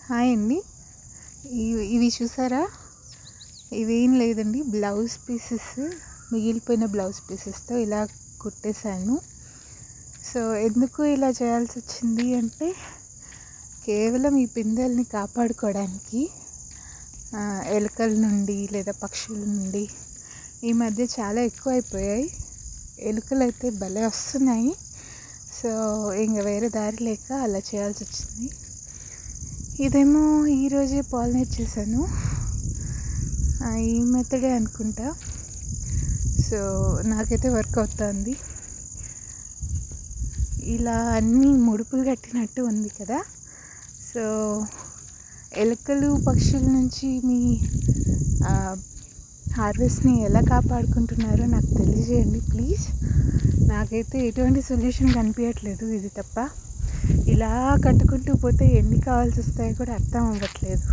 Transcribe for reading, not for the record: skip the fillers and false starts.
Hi అండి. ఇవి చూసారా? ఇవేం లేదండి, బ్లౌజ్ పీసెస్, మిగిలిపోయిన బ్లౌజ్ పీసెస్తో ఇలా కుట్టేశాను. సో ఎందుకు ఇలా చేయాల్సి వచ్చింది అంటే కేవలం ఈ పిందెల్ని కాపాడుకోవడానికి. ఎలుకల నుండి లేదా పక్షుల నుండి ఈ మధ్య చాలా ఎక్కువైపోయాయి. ఎలుకలు అయితే భలే వస్తున్నాయి. సో ఇంకా వేరే దారి లేక అలా చేయాల్సి వచ్చింది. ఇదేమో ఈరోజే పాలినేట్ చేశాను, ఈ మెథడే అనుకుంటా. సో నాకైతే వర్క్ అవుతుంది. ఇలా అన్నీ ముడుపులు కట్టినట్టు ఉంది కదా. సో ఎలుకలు పక్షుల నుంచి మీ హార్వెస్ట్ని ఎలా కాపాడుకుంటున్నారో నాకు తెలియజేయండి ప్లీజ్. నాకైతే ఎటువంటి సొల్యూషన్ కనిపించట్లేదు ఇది తప్ప. ఇలా కట్టుకుంటూ పోతే ఎన్ని కావాల్సి వస్తాయో కూడా అర్థం అవ్వట్లేదు.